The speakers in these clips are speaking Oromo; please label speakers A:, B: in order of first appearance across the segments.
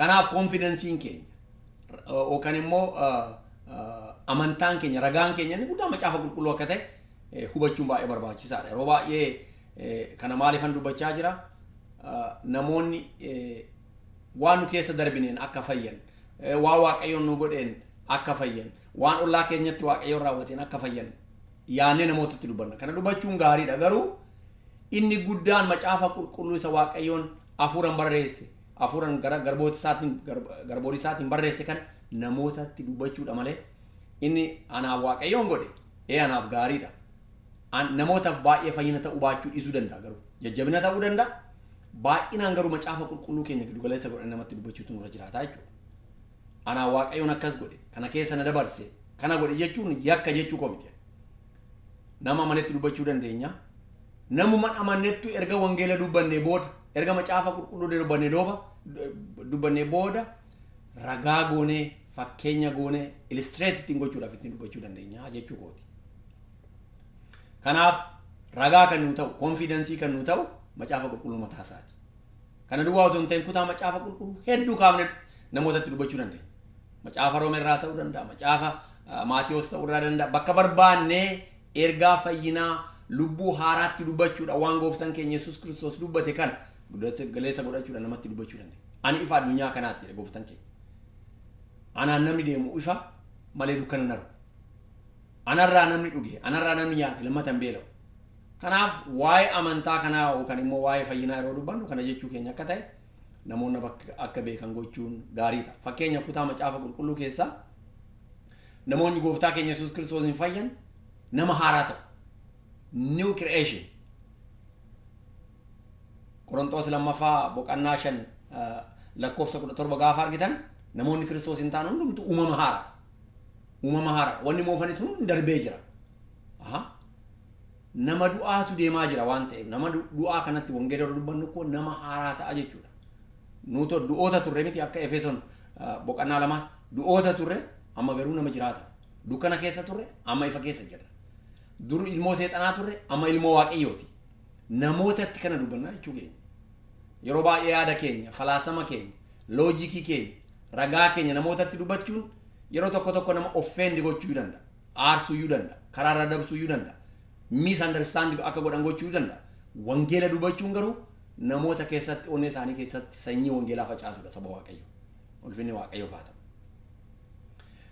A: Kanaaf konfidensiin keenya yookaan immoo amantaan keenya ragaan keenya inni guddaa macaafa qulqulluu akka ta'e hubachuun baay'ee barbaachisaadha. Yeroo baay'ee kana maaliifan dubbachaa jira namoonni waan nu keessa darbineen akka fayyan waan waaqayyoon nu godheen akka fayyan waan ollaa keenyatti waaqayyoon raawwateen akka fayyan yaannee namootatti dubbanna. Kana dubbachuun gaariidha garuu inni guddaan macaafa qulqulluu isa waaqayyoon hafuuraan barreesse hafuuraan gara garboota isaatiin barreesse kan namootatti dubbachuudha malee inni anaaf waaqayyoon godhe anaaf gaariidha. Namootaaf baay'ee fayyina ta'uu baachuu dhiisuu danda'a garuu jajjabina ta'uu danda'a. Baay'inaan garuu macaafa qulqulluu keenya giddu galeessa godhan namatti dubbachuutu nurra jiraata jechuudha. Anaaf waaqayyoon akkas godhe kana keessa na dabarse kana godhe jechuun yakka jechuu komite. Nama amanetti dubbachuu dandeenya. Namuma amanettu erga wangeela dubbannee booda erga macaafa qulqulluu dubbannee booda ragaa goonee fakkeenya goonee illustrate ittiin gochuudhaaf ittiin dubbachuu dandeenya jechuu kooti. Kanaaf ragaa kan nu ta'u konfiidensii kan nu ta'u macaafa qulqulluu mataa isaati. Kana duwwaa otoo hin ta'in kutaa macaafa qulqulluu hedduu kaafne namootatti dubbachuu dandeenya. Macaafa Roomeerraa ta'uu danda'a, macaafa Maatiyos ta'uu danda'a. Bakka barbaannee ergaa fayyinaa lubbuu haaraatti dubbachuudha waan gooftaan keenya Yesuus Kiristoos dubbate kana galeessa godhachuudha namatti dubbachuu dandeenya. Ani ifa addunyaa kanaati jedhe gooftaan keenya. Anaan namni deemu ifa malee dukkana hin argu. Anarraa namni dhuge, anarraa namni nyaate lammata hin beela'u. Kanaaf waa'ee amantaa kanaa yookaan immoo waa'ee fayyinaa yeroo dubbannu kana jechuu keenya akka ta'e namoonni akka beekan gochuun gaarii ta'a. Fakkeenya kutaa macaafa qulqulluu keessaa namoonni gooftaa keenya Yesuus Kiristoos hin fayyan nama haaraa ta'u. New creation. Qorontoos lammaffaa boqonnaa 5 lakkoofsa 17 gaafa argitan namoonni Kiristoos hin taane hundumtu uumama haaraa. Uumama haaraa. Wanni moofanis hundi darbee jira. Nama du'aatu deemaa jira waan ta'eef nama du'aa kanatti wangeela dubbannu ko nama haaraa ta'a jechuudha. Nuuto du'oota turre miti akka Efesoon boqonnaa 2 du'oota turre amma garuu nama jiraata. Dukkana keessa turre amma ifa keessa jira. Dur ilmoo seexanaa turre amma ilmoo waaqayyooti. Namootatti kana dubbanna jechuu keenya. Yeroo baay'ee yaada keenya, falaasama keenya, loojikii keenya, ragaa keenya namootatti dubbachuun yeroo tokko nama offend gochuu danda'a. Aarsuu danda'a. Karaarra dabsuu danda'a. Misunderstanding akka godhan gochuu danda'a. Wangeela dubbachuun garuu namoota keessatti onnee isaanii keessatti sanyii wangeelaa facaasuudha saba waaqayyo. Ulfinni waaqayyoof haa ta'u.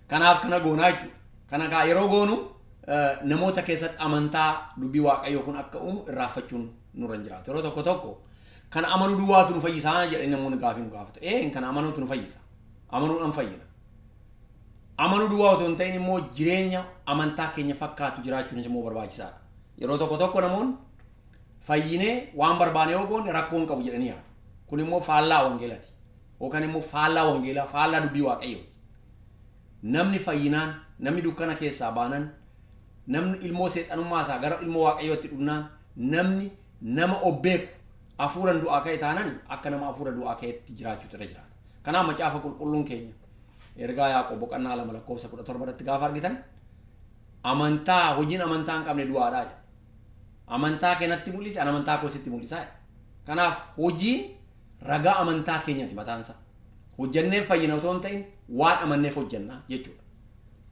A: Kanaaf kana goonaa jechuudha. Kana kaa yeroo goonu namoota keessatti amantaa dubbii waaqayyoo kun akka uumu irraanfachuun nurra hin jiraatu. Yeroo tokko kana amanuu duwwaatu nu fayyisaa jedhanii namoonni gaafii nu gaafatu. Kana amanuutu nu fayyisa. Amanuudhaan fayyina. Amanuu duwwaa otoo hin ta'in immoo jireenya amantaa keenya fakkaatu jiraachuun immoo barbaachisaadha. Yeroo tokko namoonni fayyinee waan barbaane yoo goone rakkoo hin qabu jedhanii yaadu. Kun immoo faallaa wangeelaati. Yookaan immoo faallaa wangeelaa, faallaa dubbii waaqayyooti. Namni fayyinaan, namni dukkana keessaa baanan, namni ilmoo seexanummaa isaa gara ilmoo waaqayyootti dhufnaan, namni nama obbeeku hafuuraan du'aa ka'e taanaan akka nama hafuura du'aa ka'etti jiraachuutu irra jiraata. Kanaaf macaafa qulqulluun keenya ergaa Yaaqoob boqonnaa 2 lakkoofsa 17 irratti gaafa argitan amantaa hojiin amantaa hin qabne du'aadha jedha. Amantaa keenyatti mul'isa, amantaa koositti mul'isa. Kanaaf hojiin ragaa amantaa keenyati mataansa. Hojjenneef fayyina otoo hin ta'in waan amanneef hojjennaa jechuudha.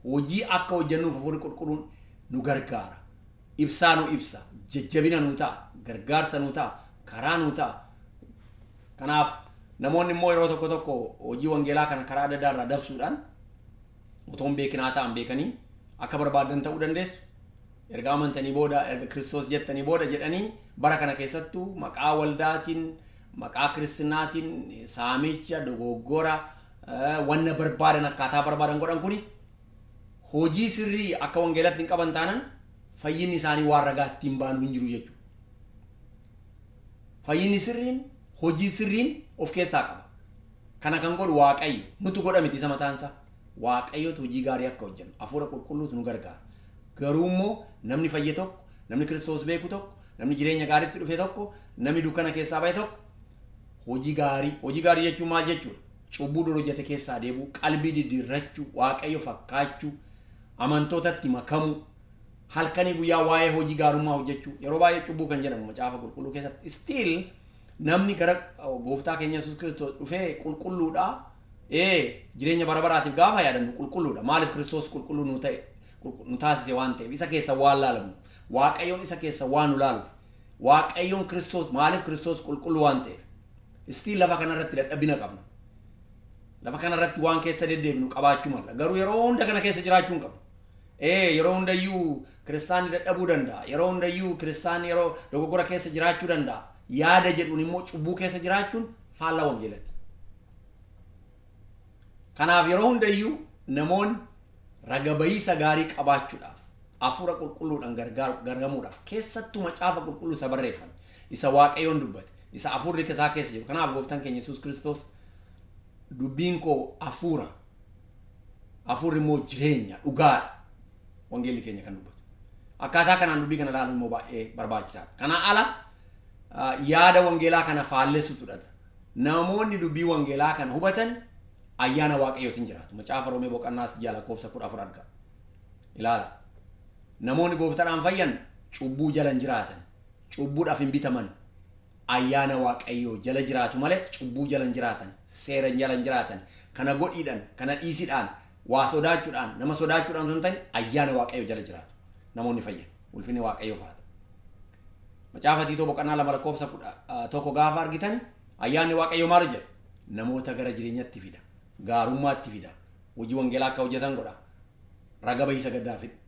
A: Hojii akka hojjennuuf hafuurri qulqulluun nu gargaara. Ibsaa nu ibsa, jajjabina nu ta'a, gargaarsa nu ta'a, karaa nu ta'a. Kanaaf namoonni immoo yeroo tokko hojii wangeelaa kana karaa adda addaa irraa dabsuudhaan otoo hin beekinaa ta'an beekanii akka barbaadan ta'uu dandeessu. Erga amantanii booda erga Kiristoos jettanii booda jedhanii bara kana keessattuu maqaa waldaatiin, maqaa kiristinaatiin, saamicha, dogoggora, wanna barbaadan akkaataa barbaadan godhan kuni hojii sirrii akka wangeelatti hin qaban taanaan fayyinni isaanii waan ragaa ittiin baanu hin jiru jechuudha. Fayyinni sirriin hojii sirriin of keessaa qaba. Kana kan godhu waaqayyo nutu godha miti isa mataansa. Waaqayyotu hojii gaarii akka hojjennu hafuura qulqulluutu nu gargaara. Garuu immoo namni fayye tokko, namni Kiristoos beeku tokko, namni jireenya gaariitti dhufe tokko, namni dukkana keessaa bahe tokko hojii gaarii jechuun maal jechuudha? Cubbuu dur hojjete keessaa deebi'u, qalbii diddiirrachuu, waaqayyo fakkaachuu, amantootatti makamuu, halkanii guyyaa waa'ee hojii gaarummaa hojjechuu. Yeroo baay'ee cubbuu kan jedhamu macaafa qulqulluu keessatti still namni gara gooftaa keenya Yesuus Kiristoos dhufee qulqulluudha jireenya bara baraatiif gaafa yaadannu qulqulluudha. Maaliif Kiristoos qulqulluu nu ta'e nu taasise waan ta'eef isa keessa waan laalamnu. Waaqayyoon isa keessa waan nu laaluuf. Waaqayyoon Kiristoos maaliif Kiristoos qulqulluu waan ta'eef. Istiin lafa kanarratti dadhabina qabna. Lafa kanarratti waan keessa deddeebinu qabaachuu malla. Garuu yeroo hunda kana keessa jiraachuu hin qabnu. Yeroo hundayyuu kiristaanni dadhabuu danda'a. Yeroo hundayyuu kiristaanni yeroo dogoggora keessa jiraachuu danda'a. Yaada jedhuun immoo cubbuu keessa jiraachuun faallaa wangeelati. Kanaaf yeroo hundayyuu namoonni raga ba'iisa gaarii qabaachuudhaaf hafuura qulqulluudhaan gargaamuudhaaf keessattuu macaafa qulqulluu isa barreeffame isa Waaqayyoon dubbate isa hafuurri isaa keessa jiru. Kanaaf gooftaan keenya Yesuus Kiristoos dubbiin koo hafuura, hafuurri immoo jireenya dhugaadha. Wangeelli keenya kan dubbatu. Akkaataa kanaan dubbii kana ilaaluun immoo baay'ee barbaachisaadha. Kana ala yaada wangeelaa kana faallessutu dhata. Namoonni dubbii wangeelaa kana hubatan ayyaana Waaqayyootiin jiraatu. Macaafa Roomee boqonnaa 6:14 argaa. Ilaala. Namoonni gooftaadhaan fayyan cubbuu jala hin jiraatan. Cubbuudhaaf hin bitaman. Ayyaana Waaqayyoo jala jiraatu malee cubbuu jala hin jiraatan. Seera jala hin jiraatan. Kana godhiidhaan, kana dhiisiidhaan, waa sodaachuudhaan, nama sodaachuudhaan osoo hin ta'in ayyaana Waaqayyoo jala jiraatu. Namoonni fayyan. Ulfinni Waaqayyoo faata. Macaafa Tiitoo boqonnaa 2:1 gaafa argitan ayyaanni Waaqayyoo maal jedha? Namoota gara jireenyatti fida. Gaarummaatti fida. Hojii wangeelaa akka hojjetan godha. Raga ba'iisa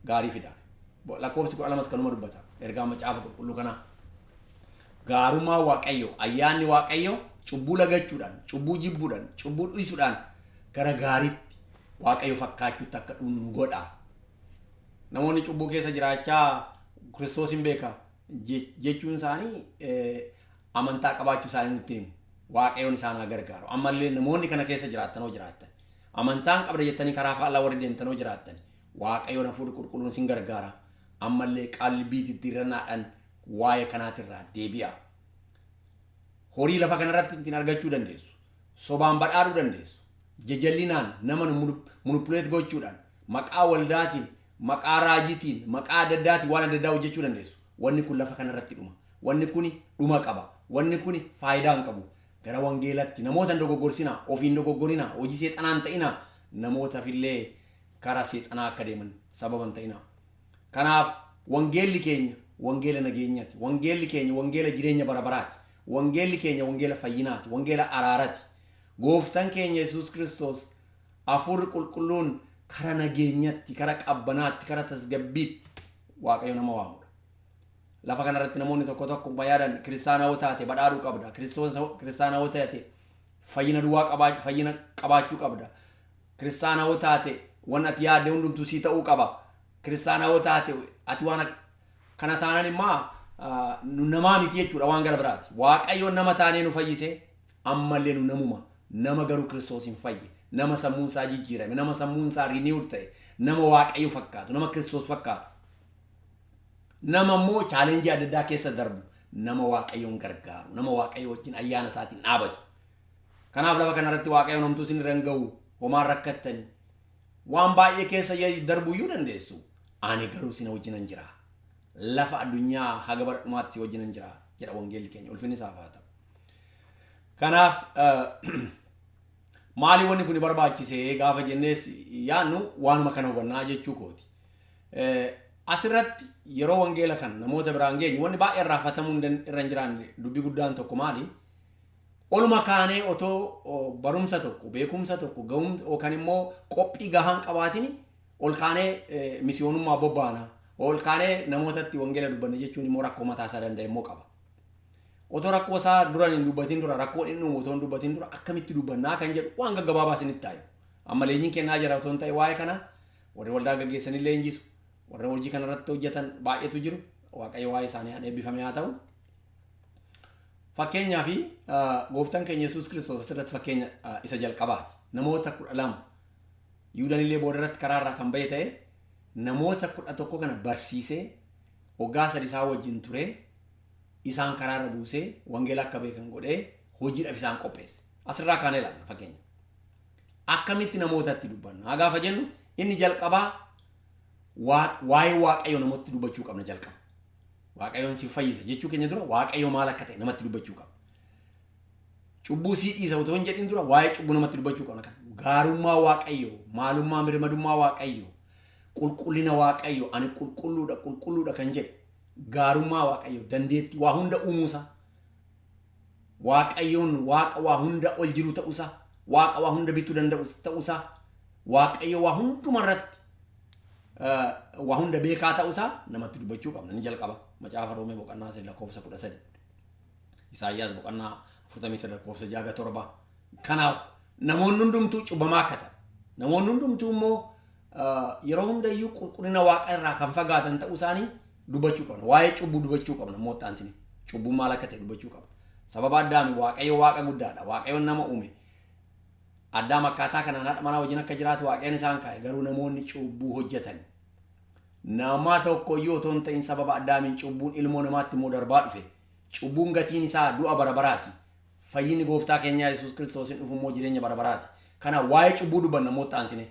A: gaarii fida. Lakkoofsi 12 kanuma dubbata. Ergaa macaafa qulqulluu kanaa. Gaarummaa Waaqayyoo, ayyaanni Waaqayyoo cubbuu lagachuudhaan, cubbuu jibbuudhaan, cubbuu dhiisuudhaan gara gaariitti Waaqayyoo fakkaachuutti akka dhufnu godha. Namoonni cubbuu keessa jiraachaa Kiristoos hin beeka jechuun isaanii amantaa qabaachuu isaanii nutti himu. Waaqayyoon isaan haa gargaaru. Ammallee namoonni kana keessa jiraattanoo jiraattan. Amantaan qabda jettanii karaa faallaa warri deemtanoo jiraattan. Waaqayyoon hafuurri qulqulluun isin gargaara. Ammallee qalbii diddiirrannaadhaan waa'ee kanaatirraa deebi'a. Horii lafa kanarratti ittiin argachuu dandeessu. Sobaan badhaadhuu dandeessu. Jajallinaan nama manipuleet gochuudhaan maqaa waldaatiin, maqaa raajiitiin, maqaa adda addaatiin waan adda addaa hojjechuu dandeessu. Wanni kun lafa kanarratti dhuma. Wanni kun dhuma qaba. Wanni kun faayidaa hin qabu. Gara wangeelatti namoota hin dogoggorsinaa, ofiin dogoggorinaa, hojii seexanaan ta'inaa, namootaaf illee karaa seexanaa akka deeman sababa hin ta'inaa. Kanaaf wangeelli keenya wangeela nageenyaati. Wangeelli keenya wangeela jireenya bara baraati. Wangeelli keenya wangeela fayyinaati. Wangeela araaraati. Gooftaan keenya Yesuus Kiristoos hafuurri qulqulluun karaa nageenyatti, karaa qabbanaatti, karaa tasgabbiitti Waaqayyo nama waamudha. Lafa kanarratti namoonni tokko tokko yaadan kiristaanawoo taate badhaadhuu qabda. Kiristaanawoo taate fayyina qabaachuu qabda. Kiristaanawoo taate waan ati yaadde hundumtuu sii ta'uu qaba. Kiristaanawoo taate ati waan kana taanan immaa nu namaa miti jechuudha waan gara biraati. Waaqayyoon nama taanee nu fayyise ammallee nu namuma. Nama garuu Kiristoos hin fayye. Nama sammuun isaa jijjiirame. Nama sammuun isaa riniwud ta'e. Nama Waaqayyo fakkaatu. Nama Kiristoos fakkaatu. Nama immoo chaalenjii adda addaa keessa darbu. Nama Waaqayyoon gargaaru. Nama Waaqayyo wajjin ayyaana isaatiin dhaabatu. Kanaaf lafa kanarratti Waaqayyoon homtuu isin irra hin ga'u. Homaan rakkattanii. Waan baay'ee keessa darbuu iyyuu dandeessu. Ani garuu isin wajjin hin jira. Lafa addunyaa haga bara dhumaatti si wajjin hin jira. Jedha wangeelli keenya. Ulfinni isaaf haa ta'u. Kanaaf maali wanni kun barbaachise gaafa jennees yaannu waanuma kana hubannaa jechuu kooti. Asirratti yeroo wangeela kan namoota biraan geenyu wanni baay'ee irraanfatamuu irra hin jiraanne dubbii guddaan tokko maali? Oluma kaanee otoo barumsa tokko, beekumsa tokko, yookaan immoo qophii gahaan qabaatiin ol kaanee misiyoonummaa bobbaana. Ol kaanee namootatti wangeela dubbanne jechuun immoo rakkoo mataa isaa danda'e immoo qaba. Otoo rakkoo isaa duraan hin dubbatin dura rakkoo inni otoo hin dubbatin dura akkamitti dubbannaa kan jedhu waan gaggabaabaa isinitti taayu. Amma leenjiin kennaa jira otoo hin ta'e waa'ee kana warri waldaa gaggeessan illee leenjisu. Warra hojii kanarratti hojjetan baay'eetu jiru. Waaqayyo waa'ee isaanii haa eebbifame haa ta'u. Fakkeenyaaf gooftaan keenya Yesuus Kiristoos asirratti fakkeenya isa jalqabaati. Namoota 12 Yuudaan illee boodarratti karaarraa kan bahe ta'e namoota 11 kana barsiisee waggaa 3 isaa wajjin turee isaan karaarra buusee wangeela akka beekan godhee hojiidhaaf isaan qopheesse. Asirraa kaanee ilaalla fakkeenya. Akkamitti namootatti dubbanna? Haa gaafa jennu inni jalqabaa waa'ee Waaqayyo namatti dubbachuu qabna jalqaba. Waaqayyoon si fayyisa jechuu keenya dura Waaqayyo maal akka ta'e namatti dubbachuu qabna. cubbuu sii dhiisa otoo hin jedhin dura waa'ee cubbuu namatti dubbachuu qabna kan. Gaarummaa Waaqayyoo, maalummaa mirmadummaa Waaqayyoo, qulqullina Waaqayyoo, ani qulqulluudha kan jedhe. Gaarummaa Waaqayyoo, dandeettii waa hunda uumuusaa. Waaqayyoon Waaqa waa hunda ol jiru ta'uusaa. Waaqa waa hunda bituu danda'u ta'uusaa. Waaqayyo waa hundumarratti waa hunda beekaa ta'uusaa namatti dubbachuu qabna. Ni jalqaba. Macaafa Roomee boqonnaa 13. Isaayyaas boqonnaa 43:6. Kanaaf namoonni hundumtuu cubbamaa akka ta'an. Namoonni hundumtuu immoo yeroo hundayyuu qulqullina Waaqa irraa kan fagaatan ta'uu isaanii dubbachuu qabna. Waa'ee cubbuu dubbachuu qabna. Moottaansini cubbuun maal akka ta'e dubbachuu qabna. Sababa Addaami Waaqayyo Waaqa guddaadha. Waaqayyoon nama uume. Addaam akkaataa kanaan haadha manaa wajjin akka jiraatu Waaqayyoon isaan kaa'e. Garuu namoonni cubbuu hojjetan. Nama tokko iyyuu otoo hin ta'in sababa Addaamiin cubbuun ilmoo namaatti immoo darbaa dhufe. Cubbuun gatiin isaa du'a bara baraati. Fayyinni gooftaa keenya Yesuus Kiristoosiin dhufu immoo jireenya bara baraati. Kana waa'ee cubbuu dubbanna moottaansine.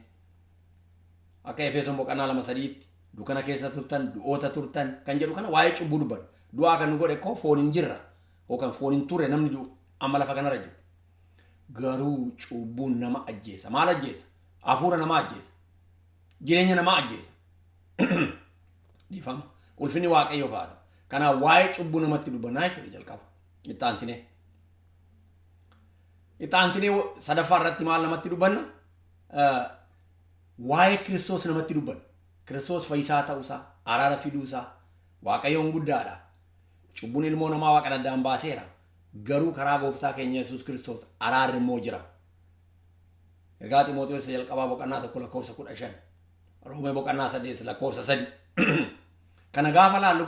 A: Akka Efesoon boqonnaa 2:3 dukana keessa turtan, du'oota turtan kan jedhu kana waa'ee cubbuu dubbanna. Du'aa kan nu godhe koo foon hin jirra. Yookaan foon hin turre namni du'u amma lafa kanarra jiru. Garuu cubbuun nama ajjeesa. Maal ajjeesa? Hafuura nama ajjeesa. Jireenya nama ajjeesa. Dhiifama. Ulfinni Waaqayyoo fa'aadha. Kanaaf waa'ee cubbuu namatti dubbannaa jechuudha jalqaba. Ixaansinee sadaffaa irratti maal namatti dubbanna? Waa'ee Kiristoos namatti dubbanna. Kiristoos fayyisaa ta'uusaa, araara fiduusaa, Waaqayyoon guddaadha. Cubbuun ilmoo namaa Waaqa addaan baaseera. Garuu karaa gooftaa keenya Yesuus Kiristoos araarri immoo jira. Ergaa Xiimotewos jalqabaa boqonnaa 1:15. Roomee boqonnaa 8:3. Kana gaafa laallu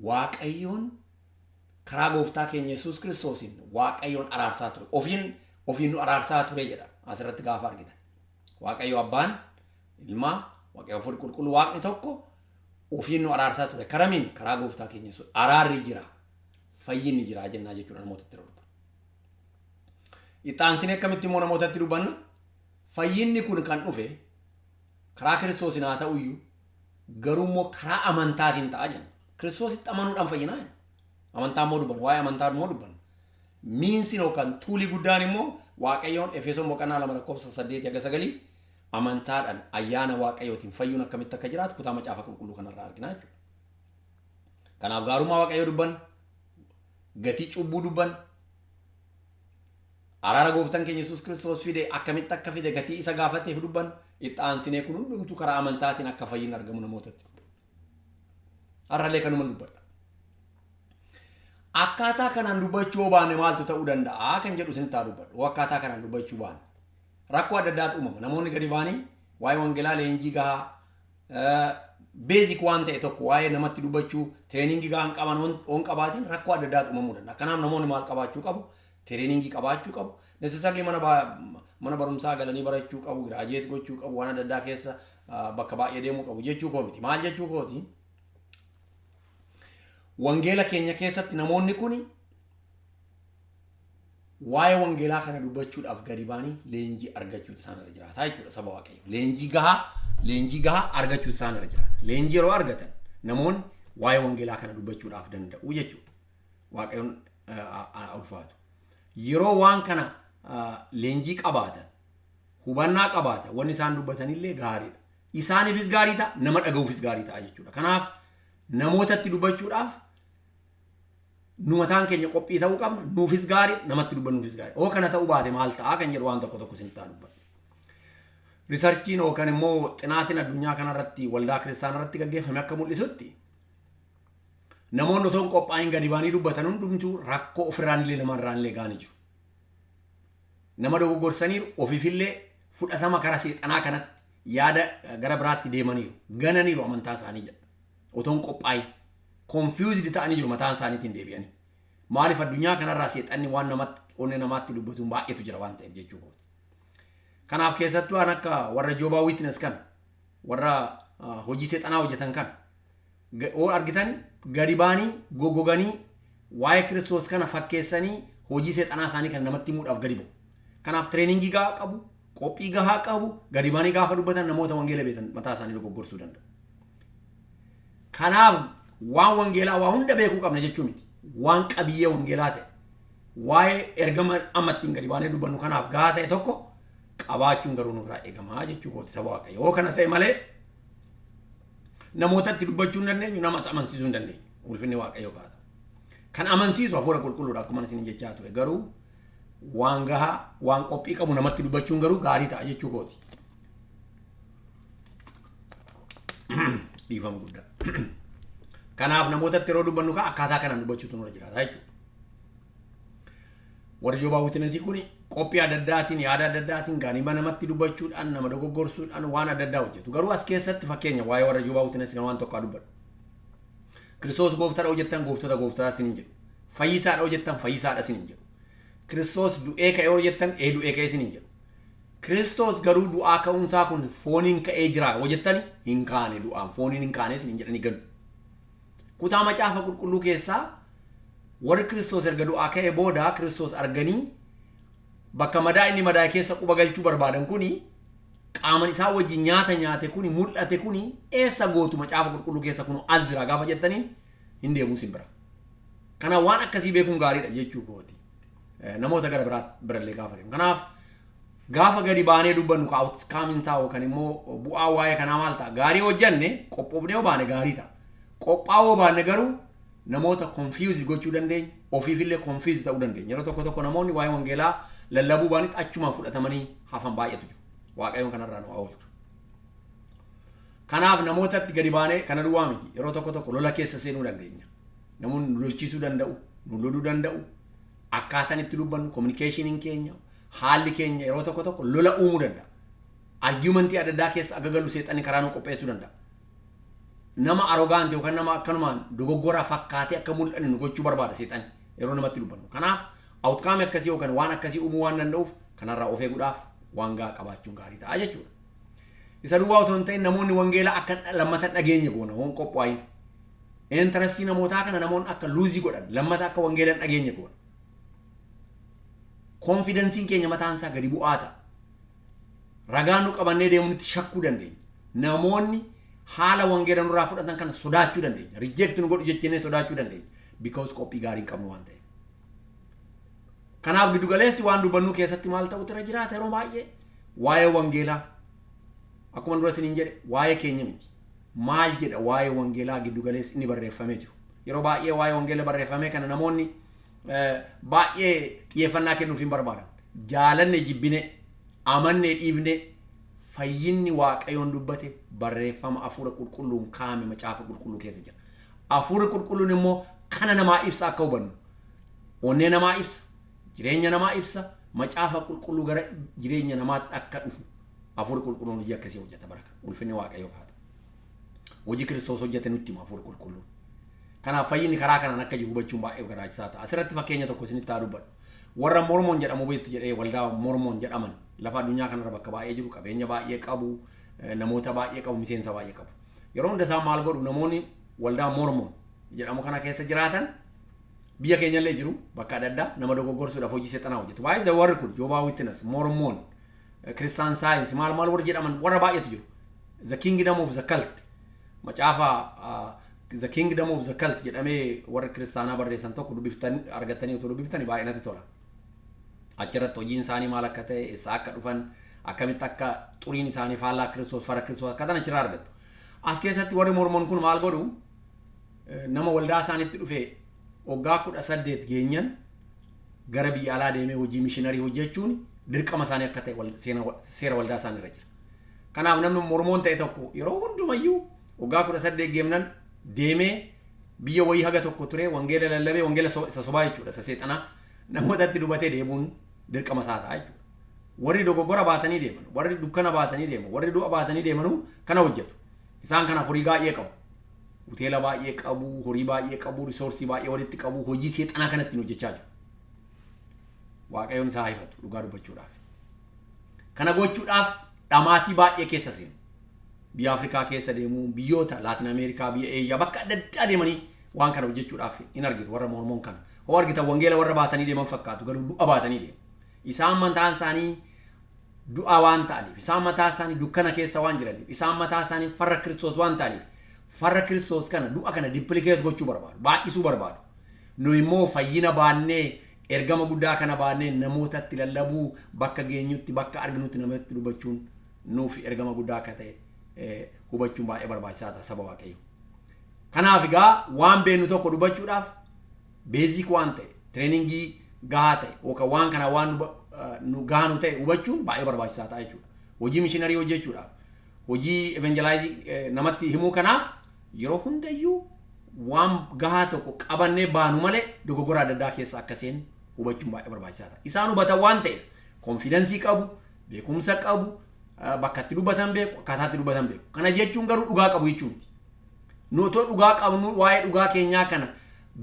A: Waaqayyoon karaa gooftaa keenya Yesuus Kiristoosiin Waaqayyoon araarsaa ture. Ofiin nu araarsaa ture jedha. Asirratti gaafa argitan. Waaqayyo Abbaan, Ilmaa, Waaqayyo Hafuurri Qulqulluu Waaqni tokko ofiin nu araarsaa ture. Karamiin karaa gooftaa keenya Yesuus araarri jira. Fayyinni jira jennaa jechuudha namootatti dubbanna. Ixaansinee akkamitti immoo namootatti dubbanna? Fayyinni kun kan dhufe karaa Kiristoosiin haa ta'uyyuu garuu immoo karaa amantaatiin ta'a jenna. Kiristoositti amanuudhaan fayyinaa jenna. Amantaa immoo dubbanna. Waa'ee amantaa immoo dubbanna. Miinsin yookaan tuulii guddaan immoo Waaqayyoon Efesoon boqonnaa 2:8-9 amantaadhaan ayyaana Waaqayyootiin fayyuun akkamitti akka jiraatu kutaa macaafa qulqulluu kanarraa arginaa jechuudha. Kanaaf gaarummaa Waaqayyoo dubbanna. Gatii cubbuu dubbanna. Araara gooftaan keenya Yesuus Kiristoos fide akkamitti akka fide gatii isa gaafateef dubbanna. Ixaansinee kun hundumtuu karaa amantaatiin akka fayyinni argamu namootatti. Har'allee kanuma dubbadha. Akkaataa kanaan dubbachuu baanne maaltu ta'uu danda'a kan jedhu isinitti haa dubbadhu. Akkaataa kanaan dubbachuu baanne rakkoo adda addaatu uumama. Namoonni gadi baanii waa'ee wangeelaa leenjii gahaa beezik waan ta'e tokko waa'ee namatti dubbachuu tireeningii gahaa hin qaban oon qabaatiin rakkoo adda addaatu uumamuu danda'a. Kanaaf namoonni maal qabaachuu qabu? Tireeningii qabaachuu qabu. Necessarily mana barumsaa galanii barachuu qabu, giraajeet gochuu qabu, waan adda addaa keessa bakka baay'ee deemuu qabu jechuu koo miti. Maal jechuu kooti? Wangeela keenya keessatti namoonni kun waa'ee wangeelaa kana dubbachuudhaaf gadi baanii leenjii argachuutu isaan irra jiraata jechuudha saba Waaqayyo. Leenjii gahaa argachuutu isaan irra jiraata. Leenjii yeroo argatan namoonni waa'ee wangeelaa kana dubbachuudhaaf danda'u jechuudha. Waaqayyoon ulfaatu. Yeroo waan kana leenjii qabaatan, hubannaa qabaatan, wanni isaan dubbatanillee gaariidha. Isaaniifis gaarii ta'a, nama dhaga'uufis gaarii ta'a jechuudha. Kanaaf namootatti dubbachuudhaaf nu mataan keenya qophii ta'uu qabna. Nuufis gaarii, namatti dubbannuufis gaarii. Oo kana ta'uu baate maal ta'a kan jedhu waan tokko isinitti haa dubbannu. Riisarchiin yookaan immoo xinaatiin addunyaa kanarratti waldaa kiristaanaa irratti gaggeeffame akka mul'isutti namoonni otoo hin qophaa'in gadi baanii dubbatan hundumtuu rakkoo ofirraanillee namarraanillee gaanii jiru. Nama dogoggorsaniiru ofiifillee fudhatama karaa seexanaa kanatti yaada gara biraatti deemaniiru. Gananiiru amantaa isaanii jedha. Otoo hin qophaa'in confused ta'anii jiru mataan isaaniitiin deebi'anii. Maaliif addunyaa kanarraa seexanni waan onne namaatti dubbatuun baay'eetu jira waan ta'eef jechuudha. Kanaaf keessattuu waan akka warra Joobaa Witness kana warra hojii seexanaa hojjetan kana oo argitan gadi baanii goggoganii waa'ee Kiristoos kana fakkeessanii hojii seexanaa isaanii kan namatti himuudhaaf gadi ba'u. Kanaaf tireeningii gahaa qabu, qophii gahaa qabu, gadi baanii gaafa dubbatan namoota wangeela beekan mataa isaanii dogoggorsuu danda'u. Kanaaf waan wangeelaa waa hunda beekuu qabna jechuu miti. Waan qabiyyee wangeelaa ta'e waa'ee ergama ammattiin gadi baanee dubbannu kanaaf gahaa ta'e tokko qabaachuun garuu nurraa eegamaa jechuu kooti saba Waaqayyoo. Yoo kana ta'e malee namootatti dubbachuu hin dandeenyu, namas amansiisuu hin dandeenyu. Ulfinni Waaqayyoo kaata. Kan amansiisu hafuura qulqulluudha akkuma isin jechaa ture. Garuu waan gahaa, waan qophii qabu namatti dubbachuun garuu gaarii ta'a jechuu kooti. Dhiifama guddaa. Kanaaf namootatti yeroo dubbannu akkaataa kanaan dubbachuutu nurra jiraata jechuudha. Warri Joobaa Witnesii kun qophii adda addaatiin, yaada adda addaatiin, gaaniima namatti dubbachuudhaan, nama dogoggorsuudhaan waan adda addaa hojjetu. Garuu as keessatti fakkeenya waa'ee warra Joobaa Witnesii kan waan tokko dubbadhu. Kiristoos gooftaadha hojjettan gooftota gooftaadha isin hin jedhu. Fayyisaadha hojjettan fayyisaadha isin hin jedhu. Kiristoos du'ee ka'ee hojjettan du'ee ka'ee isin hin jedhu. Kiristoos garuu du'aa ka'uunsaa kun fooniin ka'ee jira hojjettani hin kaane du'aan fooniin hin kaane isin hin jedhani ganu. Kutaa macaafa qulqulluu keessaa warri Kiristoos erga du'aa ka'ee booda Kiristoos arganii bakka madaa inni madaa keessa quba galchuu barbaadan kuni qaaman isaa wajjin nyaata nyaate kuni mul'ate kuni eessa gootu macaafa qulqulluu keessa kun as jira gaafa jettaniin hin deemuu sin bira. Kanaaf waan akkasii beekuun gaariidha jechuu kooti. Namoota gara birallee gaafa deemu. Kanaaf gaafa gadi baanee dubbannu outcome taa'u kan immoo bu'aa waa'ee kanaa maal ta'a? Gaarii hojjanne qophoofnee yoo baane gaarii ta'a. Qophaa'uu baanne garuu namoota confuse gochuu dandeenya, ofiifillee confuse ta'uu dandeenya. Yeroo tokko tokko namoonni waa'ee wangeelaa lallabuu baanitti achumaan fudhatamanii hafan baay'eetu jiru. Waaqayyoon kanarraa nu oolchu. Kanaaf namootatti gadi baanee kana duwwaa miti. Yeroo tokko tokko lola keessa seenuu dandeenya. Namoonni nu lolchiisuu danda'u, nu loluu danda'u, akkaataan itti dubbannu, communicationin keenya, haalli keenya yeroo tokko tokko lola uumuu danda'a. Argumentii adda addaa keessa akka galu seexanni karaa nu qopheessuu danda'a. Nama arrogant yookaan nama akkanumaan dogoggora fakkaatee akka mul'annu gochuu barbaada seexanni yeroo namatti dubbannu. Kanaaf outcome akkasii yookaan waan akkasii uumuu waan danda'uuf kanarraa of eeguudhaaf waan gahaa qabaachuun gaarii ta'a jechuudha. Isa duwwaa otoo hin ta'in namoonni wangeelaa akka lammata dhageenya goona waan qophaa'in. Interestii namootaa kana namoonni akka luuzii godhan lammata akka wangeelaan dhageenya goona. Konfidensiin keenya mataan isaa gadi bu'aa ta'a. Ragaan nu qabannee deemuutti shakkuu dandeenya. Namoonni haala wangeela nurraa fudhatan kana sodaachuu dandeenya. Reject nu godhu jennee sodaachuu dandeenya. Because qophii gaarii hin qabnu waan ta'eef. Kanaaf giddugaleessi waan dubbannu keessatti maal ta'utu irra jiraata yeroo baay'ee waa'ee wangeelaa akkuma dura isiniin jedhe waa'ee keenya miti. Maal jedha waa'ee wangeelaa giddugaleessi inni barreeffamee jiru. Yeroo baay'ee waa'ee wangeela barreeffamee kana namoonni baay'ee xiyyeeffannaa kennuuf hin barbaadan. Jaalanne jibbine, amanne dhiibne fayyinni Waaqayyoon dubbate barreeffama hafuura qulqulluun kaa'ame macaafa qulqulluu keessa jira. Hafuura qulqulluun immoo kana namaa ibsa akka hubannu. Onnee namaa ibsa, jireenya namaa ibsa, macaafa qulqulluu gara jireenya namaatti akka dhufu hafuura qulqulluun hojii akkasii hojjeta baraka. Ulfinni Waaqayyoo haa ta'u. Hojii Kiristoos hojjete nutti hima hafuura qulqulluun. Kanaaf fayyinni karaa kanaan akka jiru hubachuun baay'ee barbaachisaa ta'a. Asirratti fakkeenya tokko isinitti haa dubbadhu. Warra Mormoon jedhamu beektu jedhee waldaa Mormoon jedhaman lafa addunyaa kanarra bakka baay'ee jiru, qabeenya baay'ee qabu, namoota baay'ee qabu, miseensa baay'ee qabu. Yeroo hunda isaa maal godhu namoonni waldaa Mormoon jedhamu kana keessa jiraatan biyya keenyallee jiru bakka adda addaa nama dogoggorsuudhaaf hojii seexanaa hojjetu. Baay'ee warri kun Joobaa Witness, Mormoon, Christian Science maal warra jedhaman warra baay'eetu jiru. The Kingdom of the Cult macaafa The Kingdom of the Cult jedhamee warra kiristaanaa barreessan tokko dubbiftan argattanii otoo dubbiftanii baay'ee natti tola. Achirratti hojiin isaanii maal akka ta'e, eessaa akka dhufan, akkamitti akka xuriin isaanii faallaa Kiristoos fara Kiristoos akka ta'an achirraa argattu. As keessatti warri Mormoon kun maal godhu nama waldaa isaaniitti dhufee waggaa 18 geenyan gara biyya alaa deemee hojii mishiinarii hojjechuun dirqama isaanii akka ta'e seera waldaa isaanii irra jira. Kanaaf namni Mormoon ta'e tokko yeroo hundumayyuu waggaa 18 geemnan deemee biyya wayii haga tokko ture wangeela lallabee wangeela isa sobaa jechuudha isa seexanaa namootatti dubatee deemuun dirqama isaa ta'a jechuudha. Warri dogoggora baatanii deeman, warri dukkana baatanii deeman, warri du'a baatanii deemanuu kana hojjetu. Isaan kanaaf horii baay'ee qabu. Hoteela baay'ee qabu, horii baay'ee qabu, risoorsii baay'ee walitti qabu, hojii seexanaa kanatti hojjechaa jiru. Waaqayyoon isaa haifatu dhugaa dubbachuudhaaf. Kana gochuudhaaf dhamaatii baay'ee keessa seenu. Biyya Afrikaa keessa deemu, biyyoota Laatin Ameerikaa, biyya Eeshiyaa bakka adda addaa deemanii waan kana hojjechuudhaaf hin argitu warra Mormoon kana. Hoo argitan wangeela warra baatanii deeman fakkaatu garuu du'a baatanii deemu. Isaan mataan isaanii du'a waan ta'aniif, isaan mataa isaanii dukkana keessa waan jiraniif, isaan mataa isaanii farra Kiristoos waan ta'aniif, farra Kiristoos kana du'a kana dipilikeet gochuu barbaadu, baay'isuu barbaadu. Nu immoo fayyina baannee ergama guddaa kana baannee namootatti lallabuu bakka geenyutti bakka arginutti namatti dubbachuun nuuf ergama guddaa akka ta'e hubachuun baay'ee barbaachisaa ta'a saba Waaqayyo. Kanaaf egaa waan beeknu tokko dubbachuudhaaf beezik waan ta'e tireeningii gahaa ta'e yookaan waan kana waan nu gahaa nu ta'e hubachuun baay'ee barbaachisaa ta'a jechuudha. Hojii mishiinarii hojjechuudhaaf hojii evanjelaayizii namatti himuu kanaaf yeroo hundayyuu waan gahaa tokko qabannee baanu malee dogoggora adda addaa keessa akka seenu hubachuun baay'ee barbaachisaa ta'a. Isaan hubatan waan ta'eef konfidensii qabu, beekumsa qabu, bakka itti dubbatan beeku, akkaataa itti dubbatan beeku. Kana jechuun garuu dhugaa qabu jechuun miti. Nuutoo dhugaa qabnu waa'ee dhugaa keenyaa kana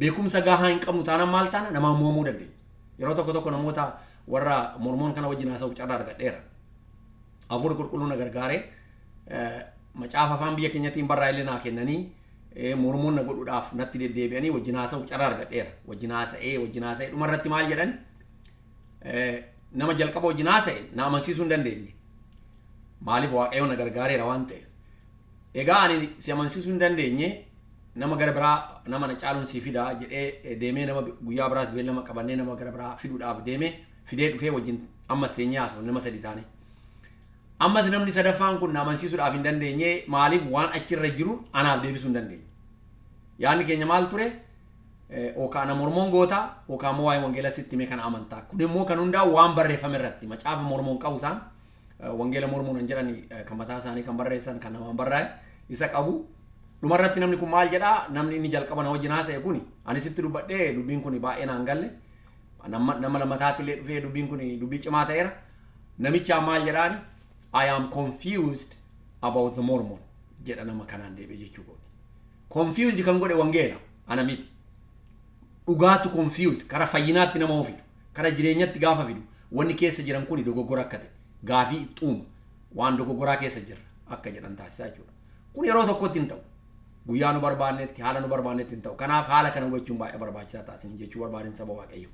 A: beekumsa gahaa hin qabnu taanaan maal taana namaa moomuu dandeenya. Yeroo tokko tokko namoota warra mormoon kana wajjin haasa'u carraa argadheera. Hafuura qulqulluun na gargaaree macaafa afaan biyya keenyaatiin barraa'ee naa kennanii mormoon na godhuudhaaf natti deddeebi'anii wajjin haasa'u carraa argadheera. Wajjin haasa'ee dhumarratti maal jedhan nama jalqaba wajjin haasa'e na amansiisuu hin dandeenye. Maaliif Waaqayyoon na gargaareera waan ta'eef. Egaa ani si amansiisuu hin dandeenye nama gara biraa nama na caaluun si fidaa jedhee deemee nama guyyaa biraas beellama qabannee nama gara biraa fiduudhaaf deemee fidee dhufee wajjin ammas teenyee haasa'u nama sadi taane. Ammas namni sadaffaan kun na amansiisuudhaaf hin dandeenye maaliif waan achirra jiru anaaf deebisuu hin dandeenye. Yaadni keenya maal ture? Yookaan mormoon gootaa yookaan immoo waa'ee wangeela sitti himee kana amantaa. Kun immoo kan hundaa'u waan barreeffame irratti macaafa mormoon qabu isaan wangeela mormoon hin jedhani kan mataa isaanii kan barreessan kan namaan barraa'e isa qabu. Dhumarratti namni kun maal jedhaa namni inni jalqaba na wajjin haasa'e kuni ani sitti dubbadhee dubbiin kun baay'ee naan galle nama lammataatti illee dhufee dubbiin kun dubbii cimaa ta'eera. Namichaan maal jedhaani I am confused about the Mormon jedha nama kanaan deebi'ee jechuudha. Confused kan godhe wangeela ana miti. Dhugaatu confused kara fayyinaatti nama ofidu kara jireenyatti gaafa fidu wanni keessa jiran kuni dogoggora akka ta'e gaafii xuuma waan dogoggoraa keessa jirra akka jedhan taasisaa jechuudha. Kun yeroo tokkotti hin ta'u. Guyyaa nu barbaannetti haala nu barbaannetti hin ta'u. Kanaaf haala kana hubachuun baay'ee barbaachisaa taasisan jechuu barbaadan saba Waaqayyo.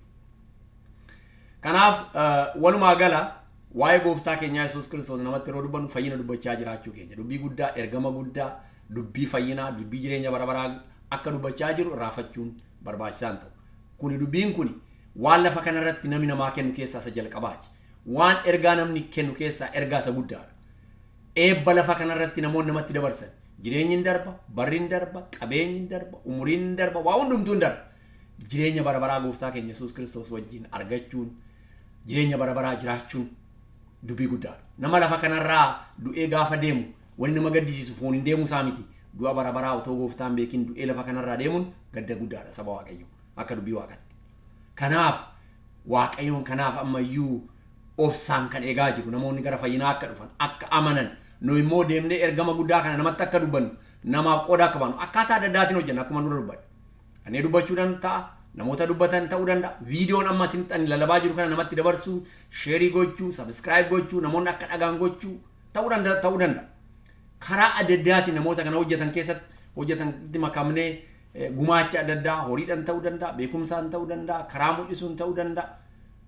A: Kanaaf walumaa gala waa'ee gooftaa keenyaa Yesuus Kiristoos namatti yeroo dubbannu fayyina dubbachaa jiraachuu keenya. Dubbii guddaa, ergama guddaa, dubbii fayyinaa, dubbii jireenya bara baraa akka dubbachaa jiru irraafachuun barbaachisaan ta'u. Kuni dubbiin kuni waan lafa kanarratti namni namaa kennu keessaa isa jalqabaati. Waan ergaa namni kennu keessaa ergaa isa guddaadha. Eebba lafa kanarratti namoonni namatti dabarsan. Jireenyi hin darba, barri hin darba, qabeenyi hin darba, umuriin hin darba, waa hundumtuu hin darba. Jireenya bara baraa gooftaa keenya Yesuus Kiristoos wajjin argachuun, jireenya bara baraa jiraachuun dubbii guddaadha. Nama lafa kanarraa du'ee gaafa deemu wanni nama gaddisiisu foon hin deemuu isaa miti. Du'a bara baraa otoo gooftaan beekin du'ee lafa kanarraa deemuun gadda guddaadha saba Waaqayyo akka dubbii Waaqatti. Kanaaf Waaqayyoon kanaaf ammayyuu obsaan kan eegaa jiru namoonni gara fayyinaa akka dhufan akka amanan nu immoo deemnee ergama guddaa kana namatti akka dubbannu namaaf qooda akka baanu akkaataa adda addaatiin hojjenna akkuma nurra dubbadhe. Kanneen dubbachuu danda'a namoota dubbatan ta'uu danda'a viidiyoon amma isin lalabaa jiru kana namatti dabarsuu sheerii gochuu sabskiraayib gochuu namoonni akka dhagaan gochuu ta'uu danda'a. Karaa adda addaatiin namoota kana hojjetan keessatti hojjetanitti makamnee gumaacha adda addaa horiidhaan ta'uu danda'a beekumsaan ta'uu danda'a karaa mul'isuun ta'uu danda'a.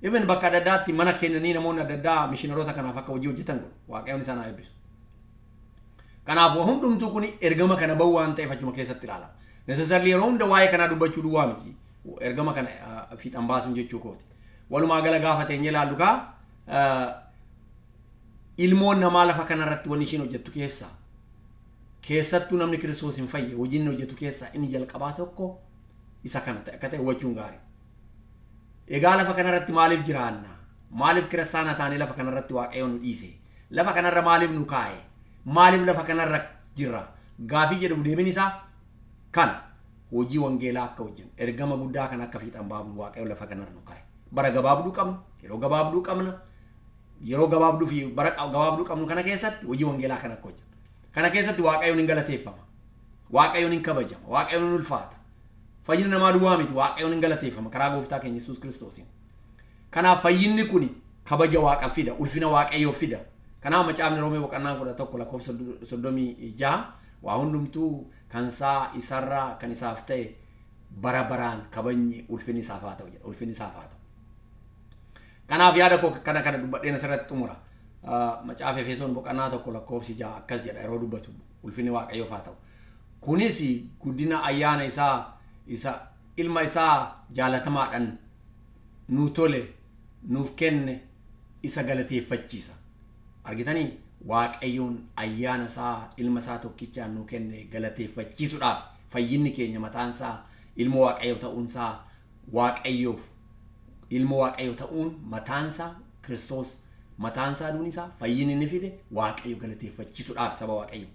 A: Even bakka adda addaatti mana kennanii namoonni adda addaa mishiinaroota kanaaf akka hojii hojjetan godhu Waaqayyoon isaan haa eebbisu. Kanaaf hundumtuu kun ergama kana bahu waan ta'eef achuma keessatti ilaalama. Necessarily yeroo hunda waa'ee kanaa dubbachuu duwwaa miti. Ergama kana fiixan baasuun jechuu kooti. Walumaa gala gaafa teenyee ilaallu ilmoon namaa lafa kanarratti wanni ishiin hojjettu keessattuu namni Kiristoos hin fayye hojiin hojjetu keessaa inni jalqabaa tokko isa kana ta'e akka ta'e hubachuun gaarii. Egaa lafa kanarratti maaliif jiraanna? Maaliif kiristaana taanee lafa kanarratti Waaqayyoon nu dhiise? Lafa kanarra maaliif nu kaa'e? Maaliif lafa kanarra jirra? Gaafii jedhu deebiin isaa kana hojii wangeelaa akka hojjennu ergama guddaa kan akka fiixan baafnu Waaqayyoon lafa kanarra nu kaa'e. Bara gabaabduu qabna, yeroo gabaabduu qabna, yeroo gabaabduu fi bara gabaabduu qabnu kana keessatti hojii wangeelaa kan akka hojjennu. Kana keessatti Waaqayyoon hin galateeffama. Waaqayyoon hin kabajama. Waaqayyoon hin ulfaata. Fayyina namaa duwwaa miti Waaqayyoon hin galateeffama karaa gooftaa keenya Yesuus Kiristoosiin. Kanaaf fayyinni kun kabaja Waaqa fida, ulfina Waaqayyoo fida. Kanaaf macaafni Roomee boqonnaa 11 lakkoofsa 36 waa hundumtuu kan isarraa kan isaaf ta'e bara baraan kabajni ulfinni isaaf haa ta'u jedha. Ulfinni isaaf haa ta'u. Kanaaf yaada koo kana dubbadheen asirratti xumura. Macaafa Efesoon boqonnaa 1 lakkoofsi 6 akkas jedha yeroo dubbatu ulfinni Waaqayyoof haa ta'u. Kunis guddina ayyaana isaa ilma isaa jaalatamaadhaan nu tole nuuf kenne isa galateeffachiisa. Argitanii Waaqayyoon ayyaana isaa ilma isaa tokkichaan nu kenne galateeffachiisuudhaaf fayyinni keenya mataan isaa ilma Waaqayyoo ta'uun isaa Waaqayyoof ilma Waaqayyoo ta'uun mataan isaa Kiristoos mataan isaa duun isaa fayyinni inni fide Waaqayyo galateeffachiisuudhaaf saba Waaqayyoo.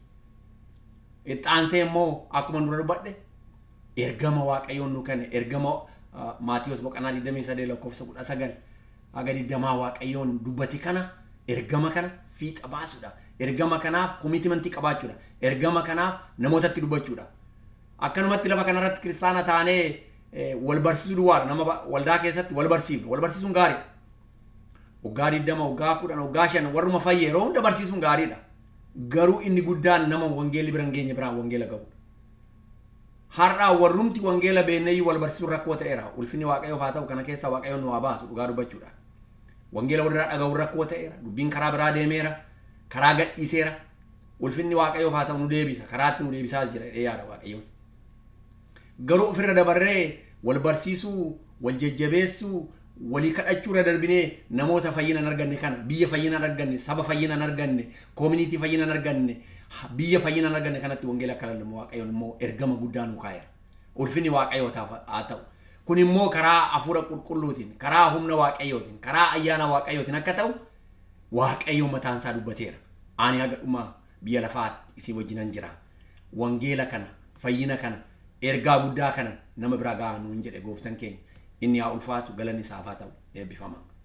A: Ixaansee immoo akkuma dura dubbadhe ergama Waaqayyoon nu kenne ergama Maatiyos boqonnaa 23 lakkoofsa 19 haga 20 Waaqayyoon dubbate kana ergama kana fiixa baasuudha. Ergama kanaaf commitmentii qabaachuudha. Ergama kanaaf namootatti dubbachuudha. Akkanumatti lafa kanarratti kiristaana taanee wal barsiisuu duwwaadha. Nama waldaa keessatti wal barsiifnu. Wal barsiisuun gaariidha. Waggaa 20, waggaa 10, waggaa 5 warruma fayyee yeroo hunda barsiisuun gaariidha. Garuu inni guddaan nama wangeelli biraan geenye biraan wangeela qabu. Har'aa warrumti wangeela beennee wal barsiisuun rakkoo ta'eera. Ulfinni Waaqayyoof haa ta'u kana keessa Waaqayyoon nu haa baasu dhugaa dubbachuudha. Wangeela warra dhaga'u rakkoo ta'eera. Dubbiin karaa biraa deemeera. Karaa gadhiiseera. Ulfinni Waaqayyoof haa ta'u nu deebisa. Karaatti nu deebisaas jira yaada Waaqayyoon. Garuu ofirra dabarree wal barsiisuu, wal jajjabeessuu, walii kadhachuurra darbinee namoota fayyina hin arganne kana biyya fayyina hin arganne, saba fayyina hin arganne, community fayyina hin arganne, biyya fayyina hin arganne kanatti wangeela akka lallamu Waaqayyoon immoo ergama guddaa nu kaa'eera. Ulfinni Waaqayyootaaf haa ta'u. Kun immoo karaa hafuura qulqulluutiin, karaa humna Waaqayyootiin, karaa ayyaana Waaqayyootiin akka ta'u Waaqayyoon mataan isaa dubbateera. Ani haga dhuma biyya lafaatti isin wajjinan jira. Wangeela kana, fayyina kana, ergaa guddaa kana nama biraa gahaa nuun jedhe gooftaan keenya. Inni haa ulfaatu galanni isaaf haa ta'u eebbifama.